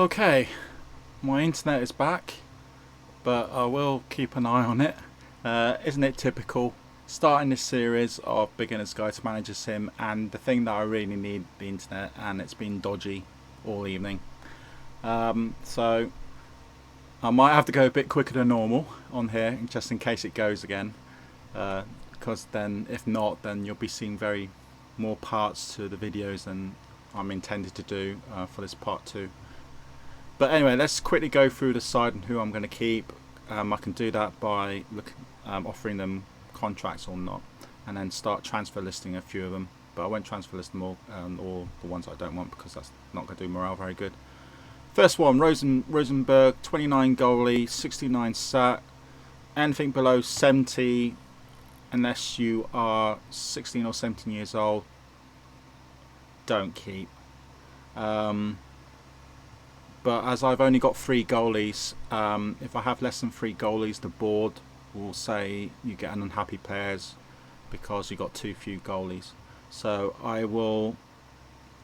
Okay, my internet is back, but I will keep an eye on it. Isn't it typical? Starting this series of Beginner's Guide to Managersim, and the thing that I really need the internet, and it's been dodgy all evening. So I might have to go a bit quicker than normal on here, just in case it goes again. Because then, if not, then you'll be seeing very more parts to the videos than I'm intended to do for this part 2. But anyway, let's quickly go through the side and who I'm going to keep. I can do that by offering them contracts or not, and then start transfer listing a few of them. But I won't transfer list them all the ones I don't want, because that's not going to do morale very good. First one, Rosenberg, 29 goalie, 69 sat. Anything below 70, unless you are 16 or 17 years old, don't keep. But as I've only got 3 goalies, if I have less than 3 goalies, the board will say you get an unhappy players because you got too few goalies. So I will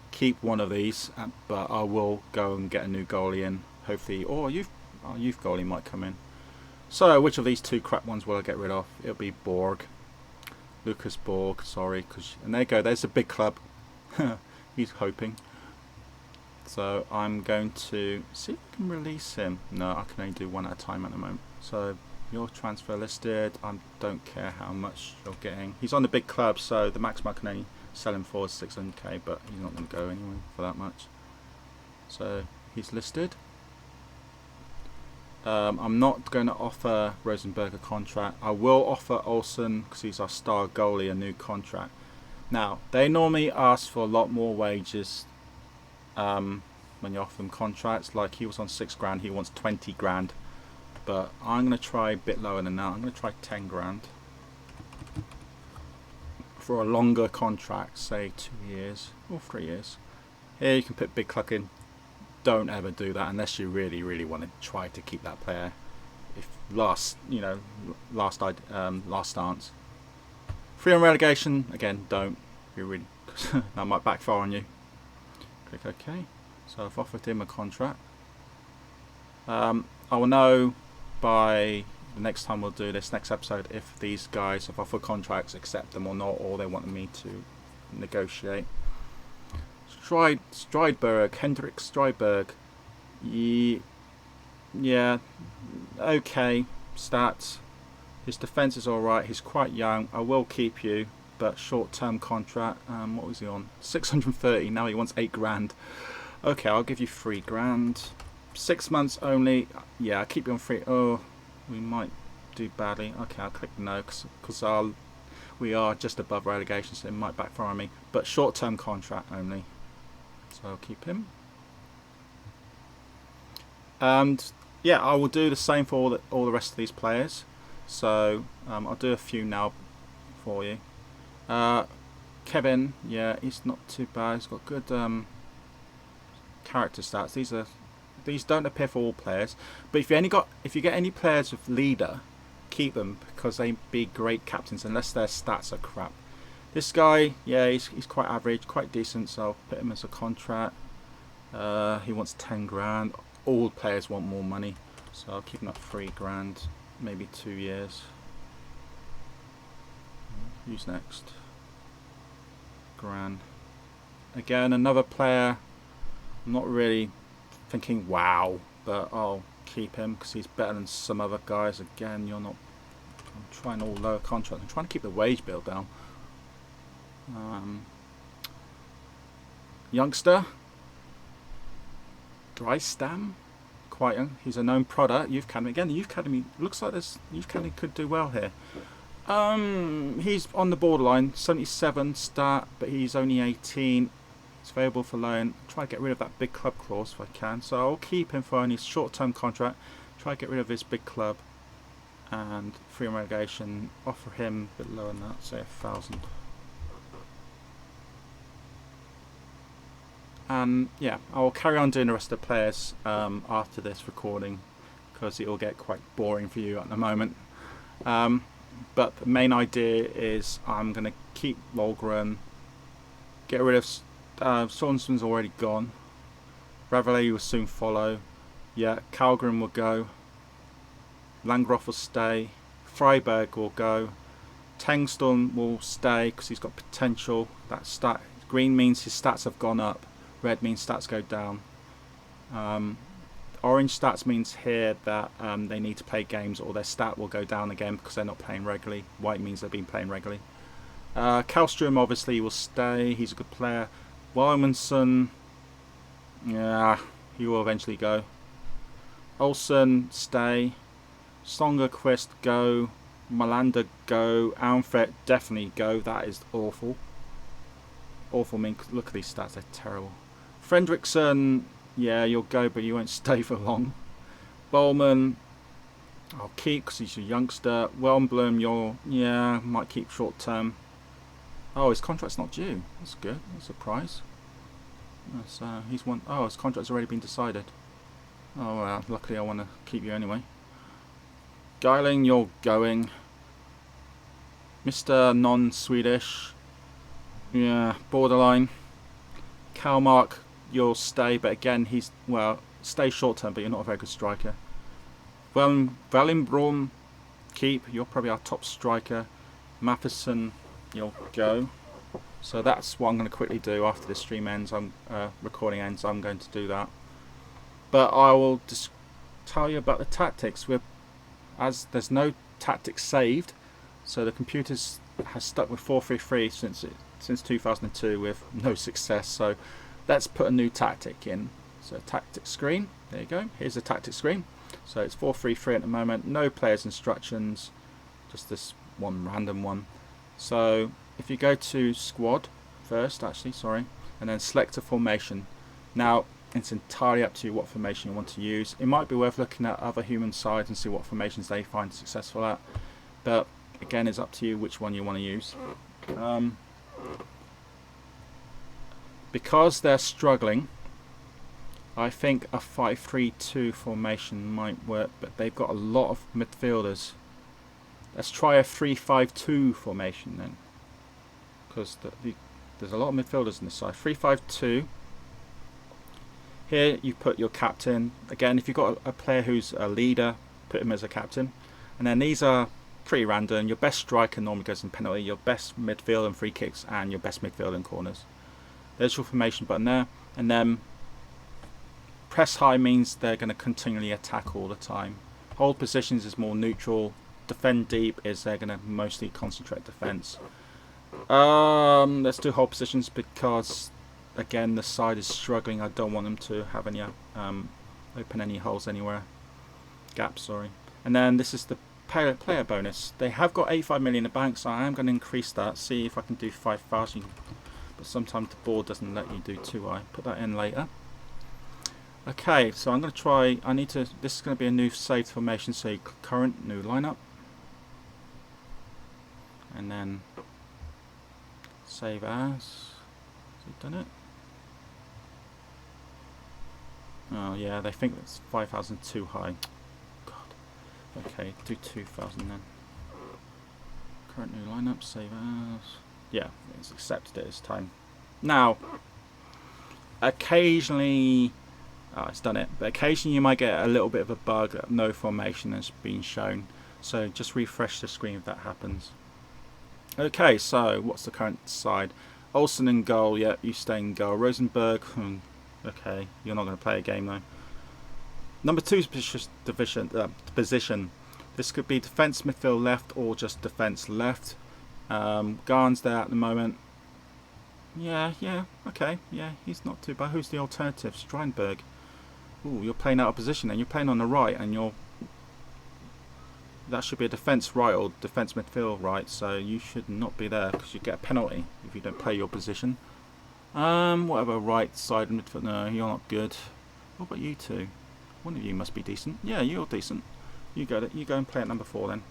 keep one of these, but I will go and get a new goalie in, hopefully, or our youth goalie might come in. So which of these 2 crap ones will I get rid of? It'll be Borg, Lucas Borg. Sorry, and there you go. There's a big club. He's hoping. So I'm going to see if I can release him. No, I can only do one at a time at the moment. So you're transfer listed. I don't care how much you're getting. He's on the big club, so the maximum I can only sell him for is 600k, but he's not going to go anyway for that much. So he's listed. I'm not going to offer Rosenberg a contract. I will offer Olsen, because he's our star goalie, a new contract. Now, they normally ask for a lot more wages when you offer them contracts. Like, he was on 6 grand, he wants 20 grand. But I'm going to try a bit lower than that. I'm going to try 10 grand for a longer contract, say 2 years or 3 years. Here you can put big cluck in. Don't ever do that unless you really, really want to try to keep that player. If last stance. Free on relegation, again, don't. You really that might backfire on you. Click OK. So I've offered him a contract. I will know by the next time we'll do this next episode if these guys have offered contracts, accept them or not, or they want me to negotiate. Strideberg, Hendrik Strideberg. Yeah, okay, stats. His defense is alright, he's quite young. I will keep you, but short-term contract. What was he on? 630, now he wants 8 grand. Okay, I'll give you 3 grand. 6 months only. Yeah, I'll keep you on 3. Oh, we might do badly. Okay, I'll click no, because we are just above relegation, so it might backfire on me. But short-term contract only. So I'll keep him. And yeah, I will do the same for all the rest of these players. So I'll do a few now for you. Kevin, yeah, he's not too bad. He's got good character stats. These don't appear for all players, but if you get any players with leader, keep them, because they be great captains unless their stats are crap. This guy, yeah, he's quite average, quite decent, so I'll put him as a contract. He wants 10 grand. All players want more money, so I'll keep him at 3 grand, maybe 2 years. Who's next? Gran. Again, another player. I'm not really thinking wow, but I'll keep him because he's better than some other guys. Again, you're not. I'm trying all lower contracts. I'm trying to keep the wage bill down. Youngster, Drystam, quite young. He's a known product. Youth Academy again. The Youth Academy looks like this. Youth Academy could do well here. He's on the borderline. 77 stat, but he's only 18. It's available for loan. Try to get rid of that big club clause if I can. So I'll keep him for only short-term contract. Try to get rid of his big club and free on relegation. Offer him a bit lower than that, say 1,000. And yeah, I'll carry on doing the rest of the players after this recording, because it will get quite boring for you at the moment. But the main idea is I'm going to keep Lolgren, get rid of Sorenson's already gone. Ravelli will soon follow. Yeah, Kalgren will go. Langroth will stay. Freiberg will go. Tengston will stay because he's got potential. That stat green means his stats have gone up. Red means stats go down. Orange stats means here that they need to play games or their stat will go down again because they're not playing regularly. White means they've been playing regularly. Kallstrom obviously will stay. He's a good player. Wilmanson, yeah, he will eventually go. Olsen, stay. Songerquist, go. Malander, go. Almfret, definitely go. That is awful. Awful, I mean, look at these stats, they're terrible. Fredriksson, yeah, you'll go, but you won't stay for long. Bowman, I'll keep because he's a youngster. Wellblum, yeah, might keep short term. Oh, his contract's not due. That's good. That's a surprise. That's, he's one. Oh, his contract's already been decided. Oh well, luckily I want to keep you anyway. Geiling, you're going. Mr. Non-Swedish, yeah, borderline. Kalmark, you'll stay, but again, he's, well, stay short term, but you're not a very good striker. Valenbrom, keep. You're probably our top striker. Matheson, you'll go. So that's what I'm going to quickly do after this stream ends. Recording ends. I'm going to do that. But I will just tell you about the tactics. As there's no tactics saved, so the computer has stuck with 4-3-3 since 2002 with no success. So let's put a new tactic in. So tactic screen. There you go. Here's the tactic screen. So it's 4-3-3 at the moment. No players instructions. Just this one random one. So if you go to squad first, and then select a formation. Now it's entirely up to you what formation you want to use. It might be worth looking at other human sides and see what formations they find successful at. But again, it's up to you which one you want to use. Because they're struggling, I think a 5-3-2 formation might work, but they've got a lot of midfielders. Let's try a 3-5-2 formation then, because there's a lot of midfielders on this side. 3-5-2. Here you put your captain. Again, if you've got a player who's a leader, put him as a captain. And then these are pretty random. Your best striker normally goes in penalty, your best midfield and free kicks, and your best midfield and corners. There's your formation button there. And then press high means they're going to continually attack all the time. Hold positions is more neutral. Defend deep is they're going to mostly concentrate defense. Let's do hold positions because, again, the side is struggling. I don't want them to have any open any holes anywhere. Gaps, sorry. And then this is the player bonus. They have got 85 million in the bank, so I am going to increase that. See if I can do 5,000. But sometimes the board doesn't let you do too high. Put that in later. Okay, so I'm going to try. This is going to be a new saved formation. So current new lineup, and then save as. Has it done it? Oh yeah, they think that's 5,000 too high. God. Okay, do 2,000 then. Current new lineup, save as. Yeah, it's accepted it this time. Now, occasionally, it's done it, but occasionally you might get a little bit of a bug that no formation has been shown. So just refresh the screen if that happens. Okay, so what's the current side? Olsen in goal, yeah, you stay in goal. Rosenberg, okay, you're not going to play a game though. Number 2's position. This could be defence midfield left or just defence left. Garn's there at the moment. Yeah, okay, yeah, he's not too bad. Who's the alternative? Streinberg. Ooh, you're playing out of position and you're playing on the right, and that should be a defence right or defence midfield right, so you should not be there because you get a penalty if you don't play your position. Whatever, right side midfield. No, you're not good. What about you two? One of you must be decent. Yeah, you're decent. You go and play at number 4 then.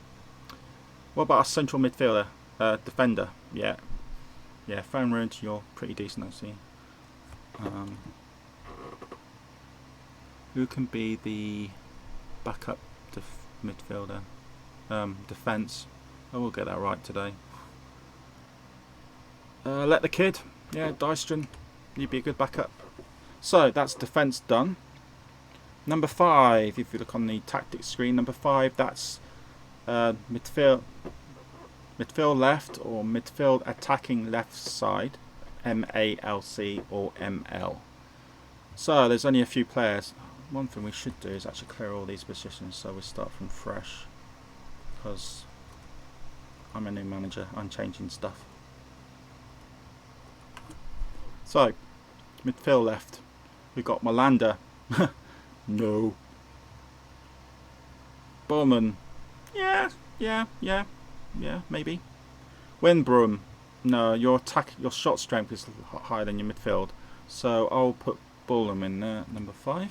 What about our central midfielder? Defender. Yeah, Fanrud, you're pretty decent, I see. Who can be the backup midfielder? Defence. I will get that right today. Let the kid. Yeah, Dystron. You'd be a good backup. So that's defence done. Number 5, if you look on the tactics screen, number 5, that's midfield left, or midfield attacking left side, MALC or ML. So there's only a few players. One thing we should do is actually clear all these positions, so we start from fresh, because I'm a new manager, I'm changing stuff. So midfield left, we've got Melander. No. Bowman. Yeah, maybe. Winbroom. No, your shot strength is higher than your midfield, so I'll put Bowman in there, number 5.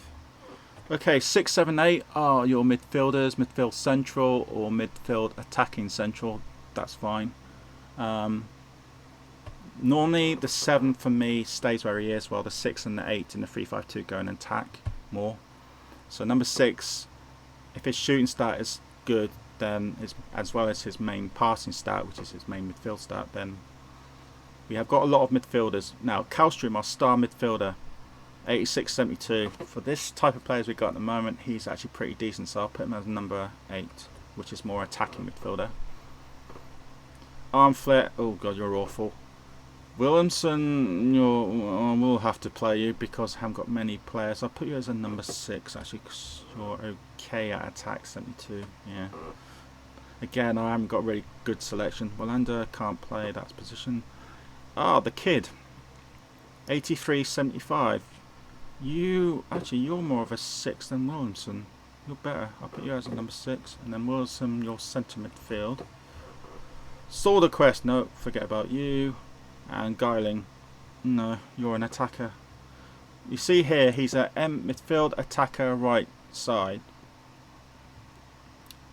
Okay, 6, 7, 8 are your midfielders, midfield central or midfield attacking central. That's fine. Normally the 7 for me stays where he is, while the 6 and the 8 in the 3-5-2 go and attack more. So number 6, if his shooting stat is good, then as well as his main passing stat, which is his main midfield stat, then we have got a lot of midfielders. Now Kallstrom, our star midfielder, 86-72. For this type of players we've got at the moment, he's actually pretty decent, so I'll put him as number 8, which is more attacking midfielder. Armflet, oh god, you're awful. Williamson, we'll have to play you because I haven't got many players. I'll put you as a number 6 actually, because you're okay at attack, 72. Yeah. Again, I haven't got a really good selection. Wallander can't play that position. Ah, the kid, 83-75. You're more of a 6 than Williamson. You're better. I'll put you as a number 6, and then Wilson, your centre midfield. Soderquist, no, forget about you. And Geiling, no, you're an attacker. You see here, he's a midfield attacker, right side,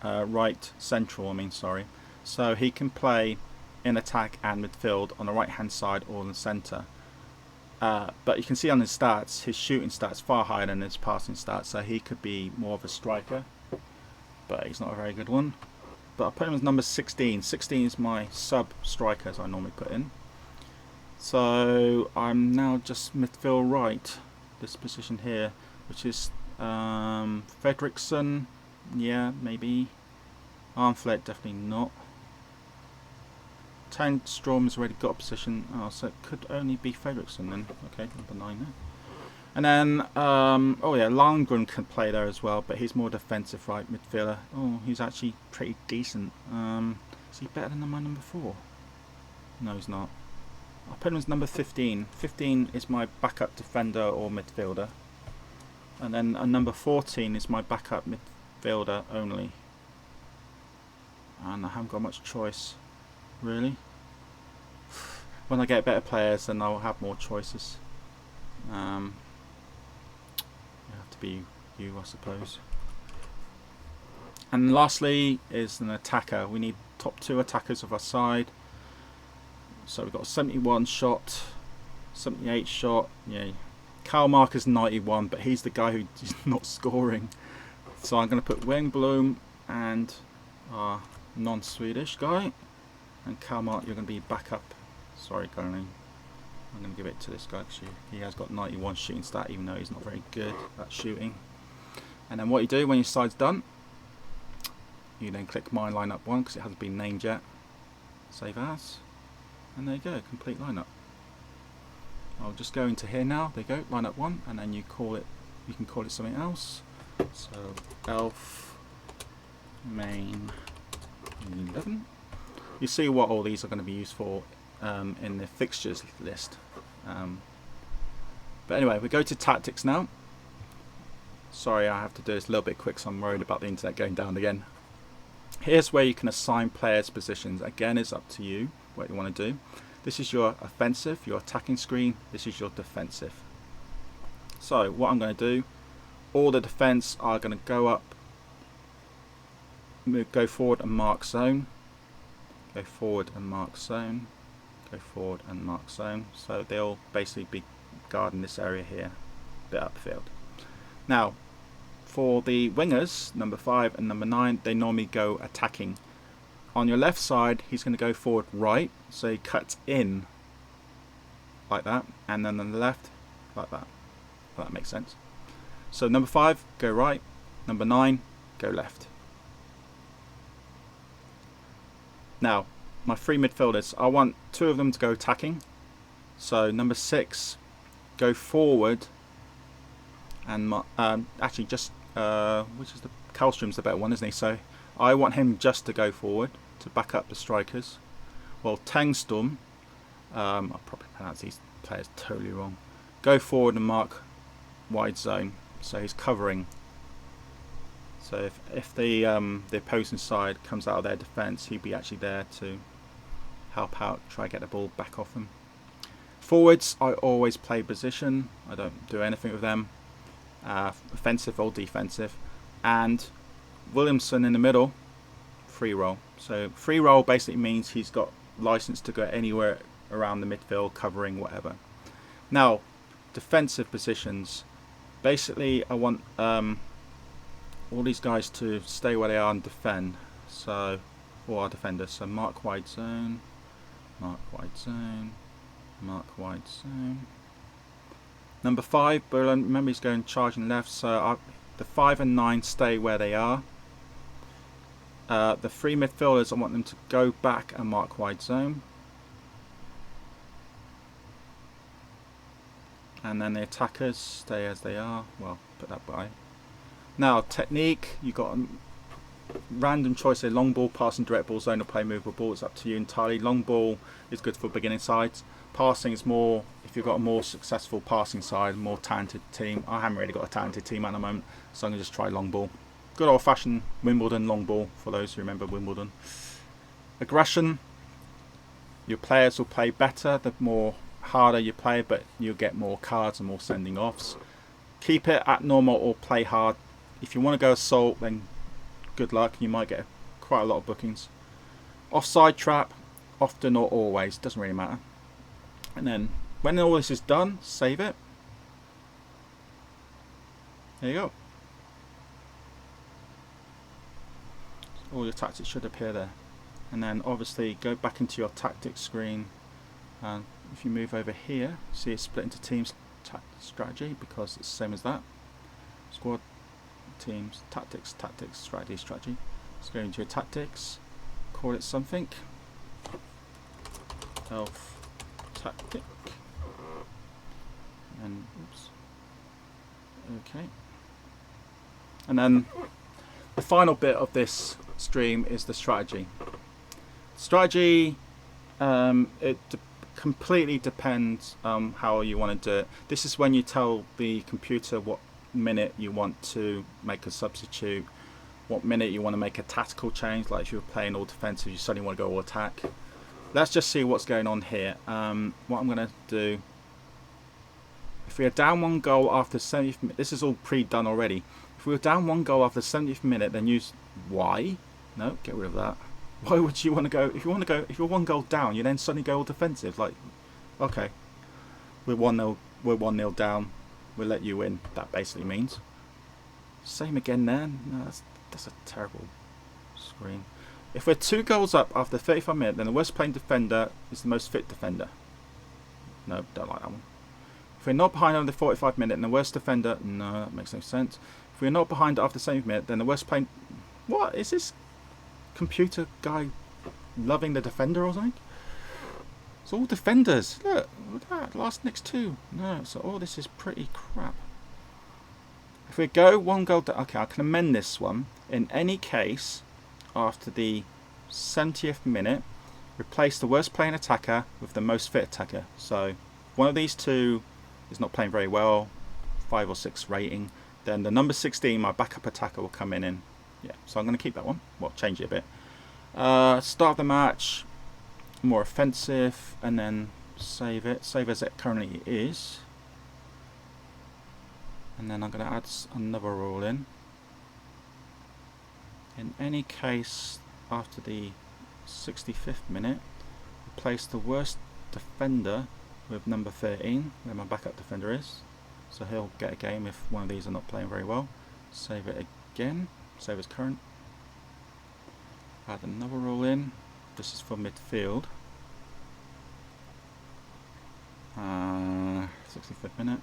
right central. I mean, sorry. So he can play in attack and midfield on the right hand side or in the centre. But you can see on his stats, his shooting stats far higher than his passing stats, so he could be more of a striker, but he's not a very good one. But I'll put him as number 16. 16 is my sub striker, as I normally put in. So I'm now just midfield right, this position here, which is Fredriksson, yeah, maybe. Armflet, definitely not. Tangstrom's already got a position, so it could only be Fredriksson then. Okay, number 9 there. And then, oh yeah, Landgren can play there as well, but he's more defensive right midfielder. Oh, he's actually pretty decent. Is he better than my number 4? No, he's not. I'll put him as number 15. 15 is my backup defender or midfielder. And then a number 14 is my backup midfielder only. And I haven't got much choice, really. When I get better players, then I'll have more choices. You have to be you, I suppose. And lastly is an attacker. We need top 2 attackers of our side. So we've got a 71 shot, 78 shot. Yeah, Karl Marker's 91, but he's the guy who's not scoring. So I'm going to put Wengblom and our non-Swedish guy, and Karl Mark, you're going to be backup. Sorry, Gurning. I'm going to give it to this guy because he has got 91 shooting stat, even though he's not very good at shooting. And then what you do when your side's done, you then click my lineup 1 because it hasn't been named yet. Save as. And there you go, complete lineup. I'll just go into here now. There you go, lineup 1, and then you can call it something else. So Elf main 11. You see what all these are going to be used for in the fixtures list. But anyway, we go to tactics now. Sorry, I have to do this a little bit quick, so I'm worried about the internet going down again. Here's where you can assign players positions. Again, it's up to you what you want to do. This is your offensive, your attacking screen. This is your defensive. So what I'm going to do, all the defense are going to go up, go forward and mark zone, go forward and mark zone, go forward and mark zone. So they'll basically be guarding this area here, a bit upfield. Now for the wingers, number 5 and number 9, they normally go attacking. On your left side, he's going to go forward right, so he cuts in like that, and then on the left, like that. If that makes sense. So number 5, go right. Number 9, go left. Now, my 3 midfielders, I want 2 of them to go attacking. So number 6, go forward, and actually just which is the Karlström's the better one, isn't he? So I want him just to go forward to back up the strikers. Well, Tengstum, I'll probably pronounce these players totally wrong. Go forward and mark wide zone. So he's covering. So if the opposing side comes out of their defence, he'd be actually there to help out, try to get the ball back off them. Forwards, I always play position. I don't do anything with them, offensive or defensive. And Williamson in the middle, free roll. So free roll basically means he's got license to go anywhere around the midfield, covering whatever. Now, defensive positions. Basically, I want all these guys to stay where they are and defend. So, all our defenders. So mark wide zone, mark wide zone, mark wide zone. Number 5, Berlin, remember he's going charging left, so the 5 and 9 stay where they are. The 3 midfielders, I want them to go back and mark wide zone. And then the attackers stay as they are. Well, put that by. Now, technique, you've got a random choice of long ball, passing, direct ball, zone or play, movable ball. It's up to you entirely. Long ball is good for beginning sides. Passing is more, if you've got a more successful passing side, more talented team. I haven't really got a talented team at the moment, so I'm going to just try long ball. Good old fashioned Wimbledon long ball, for those who remember Wimbledon. Aggression, your players will play better the more harder you play, but you'll get more cards and more sending offs. Keep it at normal or play hard. If you want to go assault, then good luck, you might get quite a lot of bookings. Offside trap, often or always, doesn't really matter. And then when all this is done, save it. There you go. All your tactics should appear there. And then obviously go back into your tactics screen, and if you move over here, see it's split into teams strategy, because it's the same as that. Squad, teams, tactics, strategy. Let's go into your tactics, call it something. Elf tactic, and oops, okay. And then the final bit of this stream is the strategy. Strategy, completely depends how you want to do it. This is when you tell the computer what minute you want to make a substitute, what minute you want to make a tactical change, like if you're playing all defensive you suddenly want to go all attack. Let's just see what's going on here. What I'm going to do, if we are down 1 goal after 70th minute, this is all pre-done already. If we were down 1 goal after the 70th minute, then use Y. No, get rid of that. Why would you want to go? If you're 1 goal down, you then suddenly go all defensive. Like, okay, we're 1-0 down. We'll let you win. That basically means. Same again there. No, that's a terrible screen. If we're 2 goals up after 35 minutes, then the worst playing defender is the most fit defender. No, don't like that one. If we're not behind under 45 minutes, then the worst defender. No, that makes no sense. If we're not behind after 70 minutes, then the worst playing. What is this computer guy loving the defender or something? It's all defenders. Look at that. Last next 2. No, so all this is pretty crap. If we go 1 goal down, okay, I can amend this one. In any case, after the 70th minute, replace the worst playing attacker with the most fit attacker. So one of these 2 is not playing very well, 5 or 6 rating, then the number 16, my backup attacker, will come in. Yeah, so I'm going to keep that one. Well, change it a bit. Start of the match, more offensive, and then save it. Save as it currently is. And then I'm going to add another rule in. In any case, after the 65th minute, replace the worst defender with number 13, where my backup defender is. So he'll get a game if one of these are not playing very well. Save it again. Save as current. Add another rule in. This is for midfield. 65th minute.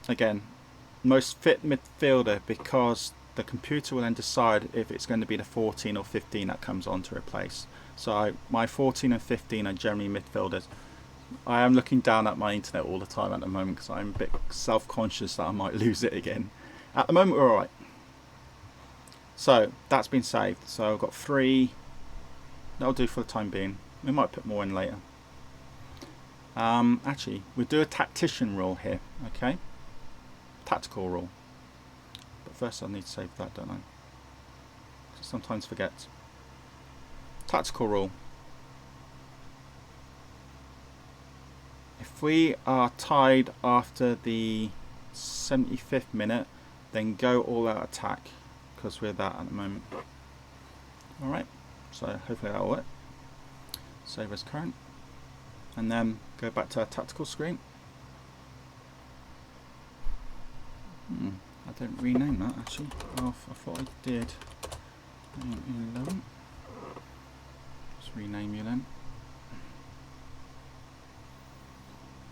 again, most fit midfielder, because the computer will then decide if it's going to be the 14 or 15 that comes on to replace. So my 14 and 15 are generally midfielders. I am looking down at my internet all the time at the moment because I'm a bit self-conscious that I might lose it again. At the moment we're alright. So that's been saved. So I've got 3. That'll do for the time being. We might put more in later. Actually, we'll do a tactician rule here, okay? Tactical rule. But first I need to save that, don't I? Sometimes forget. Tactical rule. If we are tied after the 75th minute, then go all out attack, because we're that at the moment. Alright, so hopefully that'll work. Save as current. And then go back to our tactical screen. I didn't rename that actually. Oh, I thought I did. 11. Just rename you then.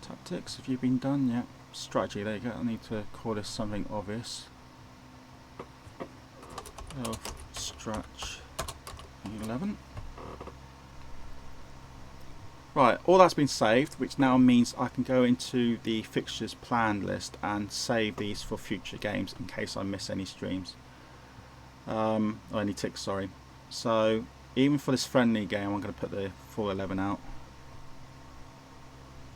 Tactics, have you been done? Yeah. Strategy, there you go. I need to call this something obvious. Stretch 11. Right, all that's been saved, which now means I can go into the fixtures planned list and save these for future games in case I miss any streams. Or any ticks, sorry. So even for this friendly game, I'm going to put the full 11 out.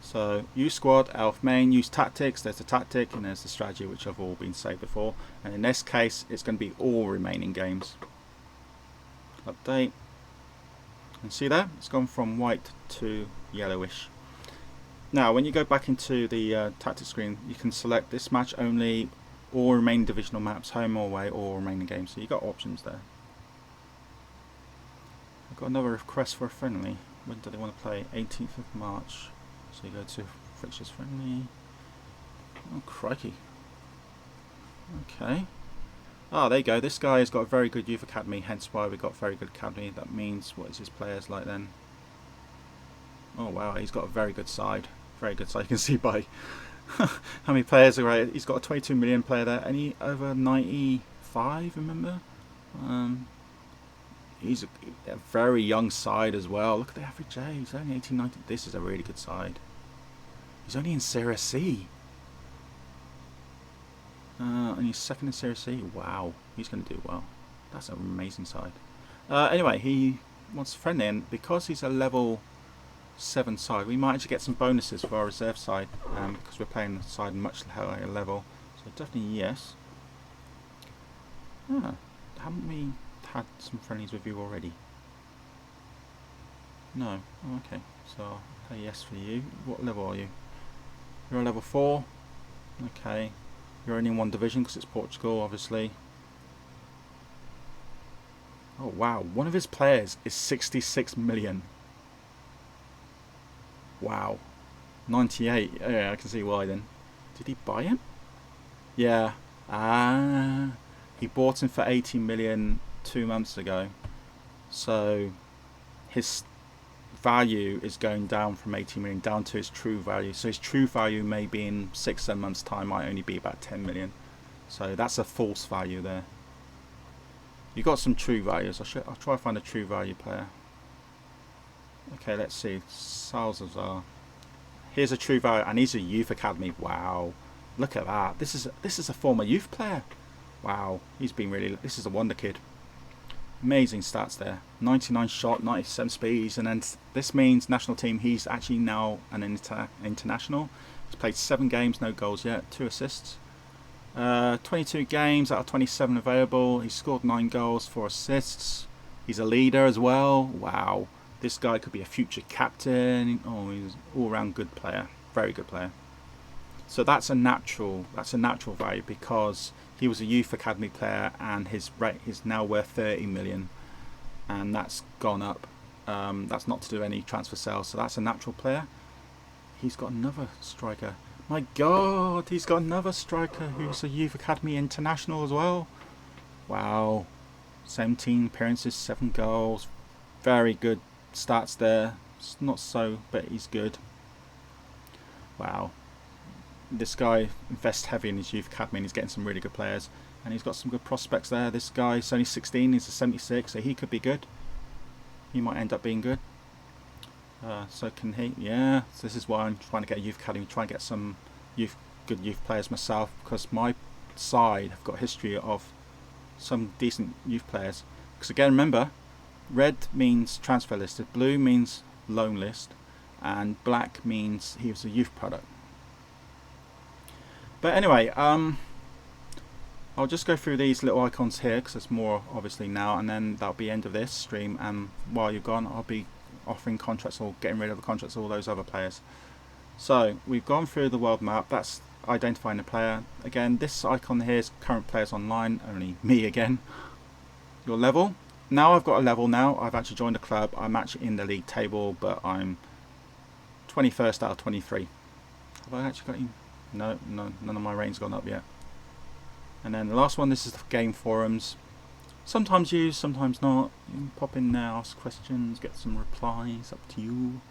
So use squad, elf main, use tactics, there's the tactic and there's the strategy, which have all been saved before. And in this case, it's going to be all remaining games. Update. And see there, it's gone from white to yellowish. Now when you go back into the tactics screen, you can select this match only, all remaining divisional maps, home or away, or remaining games. So you've got options there. I've got another request for a friendly. When do they want to play? 18th of March. So you go to fixtures friendly. Oh crikey. Okay. Ah, there you go. This guy has got a very good youth academy, hence why we got very good academy. That means, what is his players like then? Oh wow, he's got a very good side. Very good side. You can see by how many players are right. He's got a 22 million player there. Any over 95, remember? He's a very young side as well. Look at the average age. He's only 18, 19. This is a really good side. He's only in Serie C. And he's second in Serie C. Wow, he's going to do well. That's an amazing side. Anyway, he wants a friend in. Because he's a level 7 side, we might actually get some bonuses for our reserve side, because we're playing the side much higher level. So definitely yes. Haven't we had some friendlies with you already? No. Oh, okay, so I'll say yes for you. What level are you? You're a level 4. Okay. You're only in one division because it's Portugal, obviously. Oh wow, one of his players is 66 million. Wow. 98. Yeah, I can see why then. Did he buy him? Yeah. Ah, he bought him for 80 million 2 months ago. So his value is going down from 80 million down to his true value. So his true value may be in 6-7 months time might only be about 10 million. So that's a false value there. You got some true values. I'll try to find a true value player. Okay, let's see. Salazar. Here's a true value, and he's a youth academy. Wow, look at that. This is a former youth player. Wow, he's been really. This is a wonder kid. Amazing stats there. 99 shot, 97 speeds, and then this means national team. He's actually now an international. He's played 7 games, no goals yet, 2 assists. 22 games out of 27 available. He's scored 9 goals, 4 assists. He's a leader as well. Wow, this guy could be a future captain. Oh, he's an all-round good player, very good player. So that's a natural value because he was a youth academy player and his rate is now worth 30 million, and that's gone up. That's not to do any transfer sales, so that's a natural player. He's got another striker. My God, he's got another striker who's a youth academy international as well. Wow, 17 appearances, 7 goals, very good stats there. It's not so, but he's good. Wow. this guy invests heavy in his youth academy and he's getting some really good players, and he's got some good prospects there. This guy's only 16, he's a 76, so he could be good. He might end up being good. So can he? Yeah. So this is why I'm trying to get a youth academy, try and get some good youth players myself, because my side have got a history of some decent youth players. Because again, remember, red means transfer listed, blue means loan list, and black means he was a youth product. But anyway, I'll just go through these little icons here because there's more obviously now, and then that'll be end of this stream. And while you're gone, I'll be offering contracts or getting rid of the contracts of all those other players. So we've gone through the world map. That's identifying the player. Again, this icon here is current players online. Only me again. Your level. Now I've got a level now. I've actually joined a club. I'm actually in the league table, but I'm 21st out of 23. Have I actually got you? No, none of my ratings gone up yet. And then the last one, this is the game forums. Sometimes used, sometimes not. You can pop in there, ask questions, get some replies, up to you.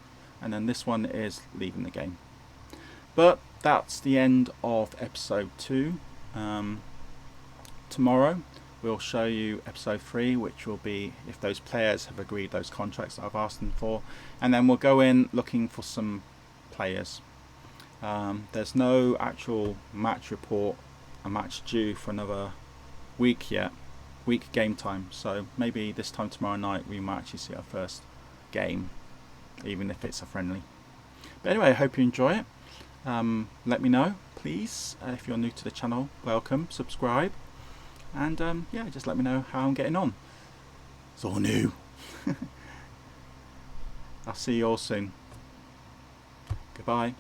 And then this one is leaving the game. But that's the end of episode 2. Tomorrow we'll show you episode 3, which will be if those players have agreed those contracts that I've asked them for. And then we'll go in looking for some players. There's no actual match report, a match due for another week yet, week game time, so maybe this time tomorrow night we might actually see our first game, even if it's a friendly. But anyway, I hope you enjoy it. Let me know please, if you're new to the channel, welcome, subscribe, and yeah, just let me know how I'm getting on. It's all new. I'll see you all soon. Goodbye.